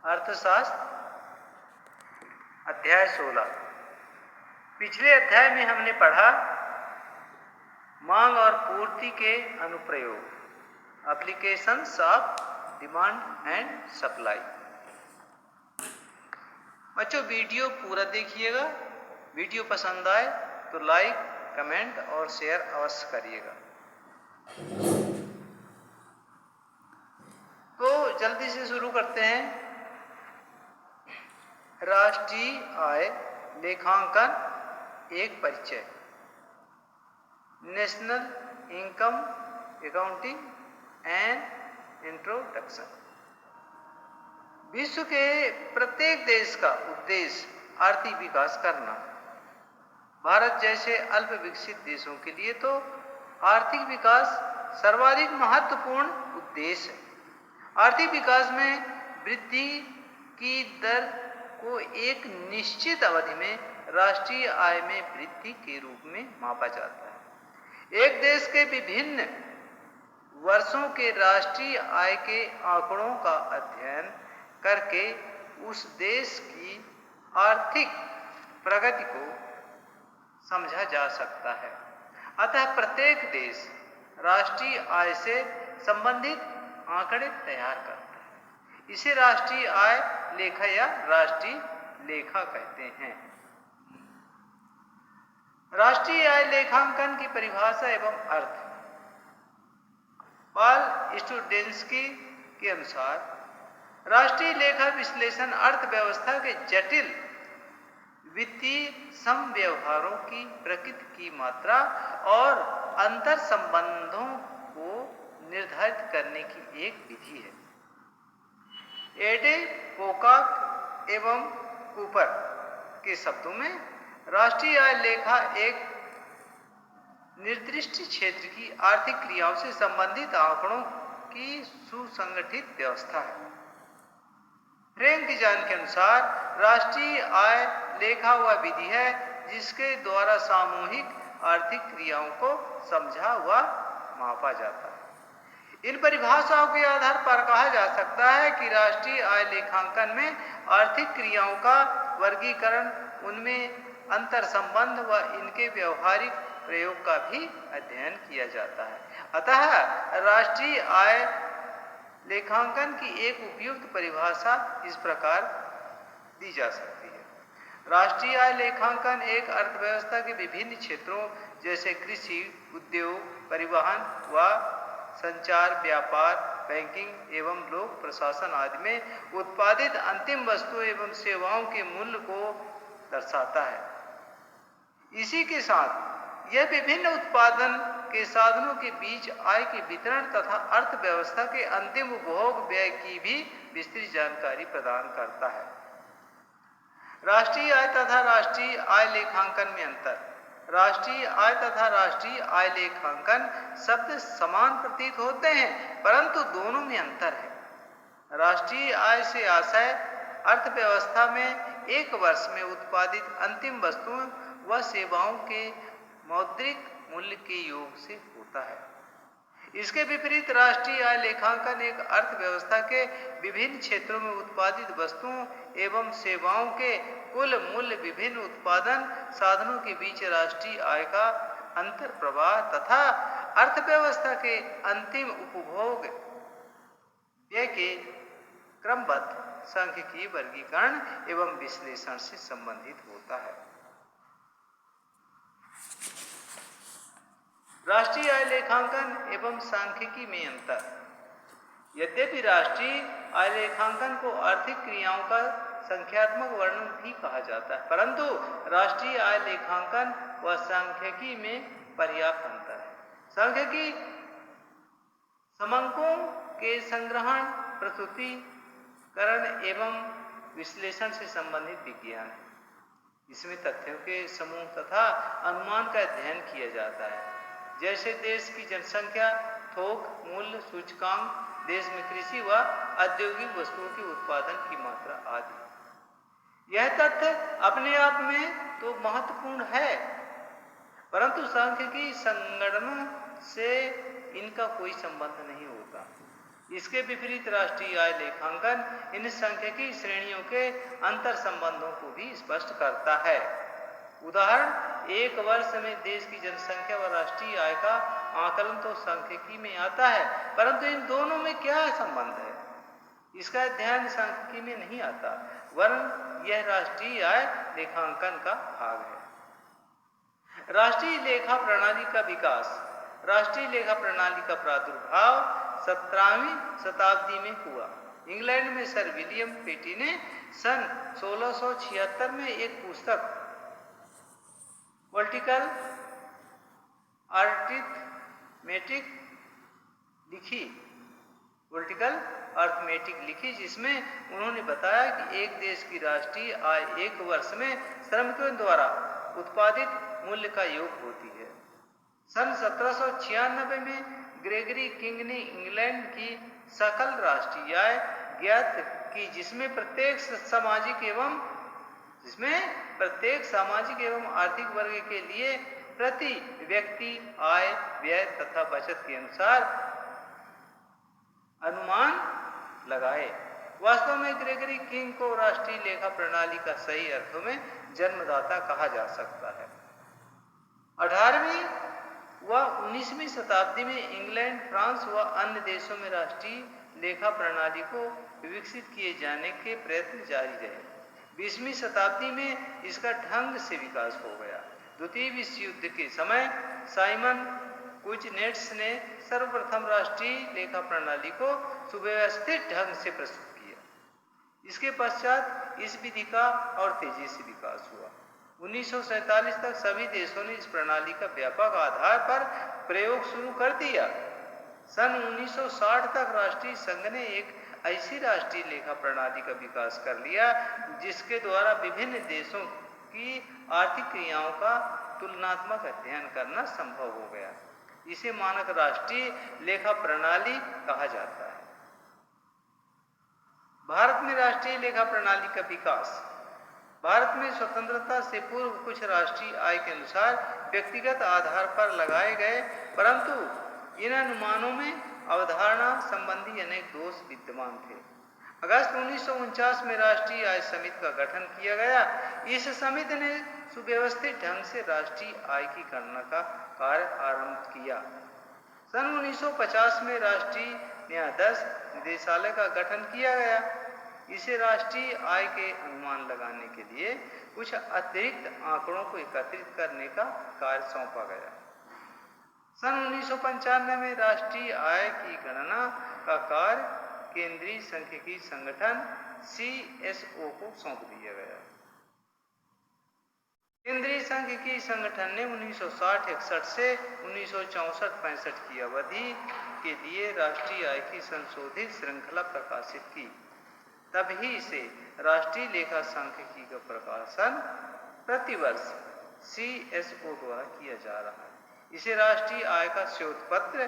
अर्थशास्त्र अध्याय 16। पिछले अध्याय में हमने पढ़ा मांग और पूर्ति के अनुप्रयोग, applications of demand and supply. बच्चों वीडियो पूरा देखिएगा, वीडियो पसंद आए तो लाइक, कमेंट और शेयर अवश्य करिएगा। तो जल्दी से शुरू करते हैं। राष्ट्रीय आय लेखांकन एक परिचय, national income accounting and introduction. विश्व के प्रत्येक देश का उद्देश्य आर्थिक विकास करना। भारत जैसे अल्प विकसित देशों के लिए तो आर्थिक विकास सर्वाधिक महत्वपूर्ण उद्देश्य है। आर्थिक विकास में वृद्धि की दर को एक निश्चित अवधि में राष्ट्रीय आय में वृद्धि के रूप में मापा जाता है। एक देश के विभिन्न वर्षों के राष्ट्रीय आय के आंकड़ों का अध्ययन करके उस देश की आर्थिक प्रगति को समझा जा सकता है। अतः प्रत्येक देश राष्ट्रीय आय से संबंधित आंकड़े तैयार करता है। इसे राष्ट्रीय आय लेखा या राष्ट्रीय लेखा कहते हैं। राष्ट्रीय आय लेखांकन की परिभाषा एवं अर्थ। पॉल स्टुडेंस्की के अनुसार राष्ट्रीय लेखा विश्लेषण अर्थव्यवस्था के जटिल वित्तीय समव्यवहारों की प्रकृति की मात्रा और अंतर संबंधों को निर्धारित करने की एक विधि है। एडे, पोकाक एवं कूपर के शब्दों में राष्ट्रीय आय लेखा एक निर्दिष्ट क्षेत्र की आर्थिक क्रियाओं से संबंधित आंकड़ों की सुसंगठित व्यवस्था है। फ्रैंक डिजाइन के अनुसार राष्ट्रीय आय लेखा वह विधि है जिसके द्वारा सामूहिक आर्थिक क्रियाओं को समझा व मापा जाता है। इन परिभाषाओं के आधार पर कहा जा सकता है कि राष्ट्रीय आय लेखांकन में आर्थिक क्रियाओं का वर्गीकरण, उनमें अंतर संबंध व इनके व्यवहारिक प्रयोग का भी अध्ययन किया जाता है। अतः राष्ट्रीय आय लेखांकन की एक उपयुक्त परिभाषा इस प्रकार दी जा सकती है। राष्ट्रीय आय लेखांकन एक अर्थव्यवस्था के विभिन्न क्षेत्रों जैसे कृषि, उद्योग, परिवहन व संचार, व्यापार, बैंकिंग एवं लोक प्रशासन आदि में उत्पादित अंतिम वस्तुओं एवं सेवाओं के मूल्य को दर्शाता है। इसी के साथ यह विभिन्न उत्पादन के साधनों के बीच आय के वितरण तथा अर्थव्यवस्था के अंतिम उपभोग व्यय की भी विस्तृत जानकारी प्रदान करता है। राष्ट्रीय आय तथा राष्ट्रीय आय लेखांकन में अंतर। राष्ट्रीय आय तथा राष्ट्रीय आय लेखांकन शब्द समान प्रतीत होते हैं, परंतु दोनों में अंतर है। राष्ट्रीय आय से आशय अर्थव्यवस्था में एक वर्ष में उत्पादित अंतिम वस्तुओं व सेवाओं के मौद्रिक मूल्य के योग से होता है। इसके विपरीत राष्ट्रीय आय लेखांकन एक अर्थव्यवस्था के विभिन्न क्षेत्रों में उत्पादित वस्तुओं एवं सेवाओं के कुल मूल्य, विभिन्न उत्पादन साधनों के बीच राष्ट्रीय आय का अंतर प्रवाह तथा अर्थव्यवस्था के अंतिम उपभोग व्यय के क्रमबद्ध सांख्यिकीय वर्गीकरण एवं विश्लेषण से संबंधित होता है। राष्ट्रीय आय लेखांकन एवं सांख्यिकी में अंतर। यद्यपि राष्ट्रीय आय लेखांकन को आर्थिक क्रियाओं का संख्यात्मक वर्णन भी कहा जाता है, परंतु राष्ट्रीय आय लेखांकन व सांख्यिकी में पर्याप्त अंतर है। सांख्यिकी समंकों के संग्रहण, प्रस्तुतिकरण एवं विश्लेषण से संबंधित विज्ञान है। इसमें तथ्यों के समूह तथा अनुमान का अध्ययन किया जाता है, जैसे देश की जनसंख्या, थोक मूल्य सूचकांक, देश में कृषि व औद्योगिक वस्तुओं के उत्पादन की मात्रा आदि। यह तथ्य अपने आप में तो महत्वपूर्ण है, परंतु सांख्यिकी संगणना से इनका कोई संबंध नहीं होता। इसके विपरीत राष्ट्रीय आय लेखांकन इन सांख्यिकी श्रेणियों के अंतर संबंधों को भी स्पष्ट करता है। उदाहरण, एक वर्ष में देश की जनसंख्या व राष्ट्रीय आय का आकलन तो सांख्यिकी में आता है, परंतु इन दोनों में क्या संबंध है, इसका ध्यान सांख्यिकी में नहीं आता, वरन यह राष्ट्रीय आय लेखांकन का भाग है। राष्ट्रीय लेखा प्रणाली का विकास। राष्ट्रीय लेखा प्रणाली का प्रादुर्भाव 17वीं शताब्दी में हुआ। इंग्लैंड में सर विलियम पेटी ने सन 1676 में एक पुस्तक पॉलिटिकल अर्थमेटिक लिखी, जिसमें उन्होंने बताया कि एक देश की राष्ट्रीय आय एक वर्ष में श्रमिकों द्वारा उत्पादित मूल्य का योग होती है। सन 1796 में ग्रेगरी किंग ने इंग्लैंड की सकल राष्ट्रीय आय ज्ञात की, जिसमें प्रत्येक सामाजिक एवं आर्थिक वर्ग के लिए प्रति व्यक्ति आय, व्यय तथा बचत के अनुसार अनुमान लगाए। वास्तव में ग्रेगरी किंग को राष्ट्रीय लेखा प्रणाली का सही अर्थों में जन्मदाता कहा जा सकता है। 18वीं व 19वीं शताब्दी में इंग्लैंड, फ्रांस व अन्य देशों में राष्ट्रीय लेखा प्रणाली को विकसित किए जाने के प्रयत्न जारी रहे। 20वीं शताब्दी में इसका ढंग से विकास हो गया। द्वितीय विश्व युद्ध के समय साइमन कुजनेट्स ने सर्वप्रथम राष्ट्रीय लेखा प्रणाली को सुव्यवस्थित ढंग से प्रस्तुत किया। इसके पश्चात इस विधि का और तेजी से विकास हुआ। 1947 तक सभी देशों ने इस प्रणाली का व्यापक आधार पर प्रयोग शुरू कर दिया। सन 1960 तक राष्ट्रीय संघ ने एक ऐसी राष्ट्रीय लेखा प्रणाली का विकास कर लिया जिसके द्वारा विभिन्न देशों की आर्थिक क्रियाओं का तुलनात्मक अध्ययन करना संभव हो गया। इसे मानक राष्ट्रीय लेखा प्रणाली कहा जाता है। भारत में राष्ट्रीय लेखा प्रणाली का विकास। भारत में स्वतंत्रता से पूर्व कुछ राष्ट्रीय आय के अनुसार व्यक्तिगत आधार पर लगाए गए, परंतु इन अनुमानों में अवधारणा संबंधी अनेक दोष विद्यमान थे। अगस्त 1949 में राष्ट्रीय आय समिति का गठन किया गया। इस समिति ने सुव्यवस्थित ढंग से राष्ट्रीय आय की गणना का कार्य आरंभ किया। सन 1950 में राष्ट्रीय न्यायाधीश निदेशालय का गठन किया गया। इसे राष्ट्रीय आय के अनुमान लगाने के लिए कुछ अतिरिक्त आंकड़ों को एकत्रित करने का कार्य सौंपा गया। सन 1995 में राष्ट्रीय आय की गणना का कार्य केंद्रीय सांख्यिकी संगठन CSO को सौंप दिया गया। केंद्रीय सांख्यिकी संगठन ने 1960-61 से 1964-65 की अवधि के लिए राष्ट्रीय आय की संशोधित श्रृंखला प्रकाशित की। तभी से राष्ट्रीय लेखा सांख्यिकी का प्रकाशन प्रतिवर्ष CSO द्वारा किया जा रहा है। इसे राष्ट्रीय आय का श्वेतपत्र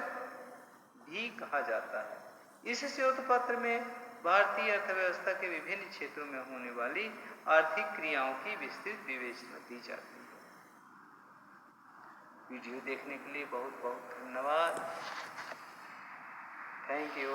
भी कहा जाता है। इस श्वेतपत्र में भारतीय अर्थव्यवस्था के विभिन्न क्षेत्रों में होने वाली आर्थिक क्रियाओं की विस्तृत विवेचना दी जाती है। वीडियो देखने के लिए बहुत बहुत धन्यवाद। Thank you.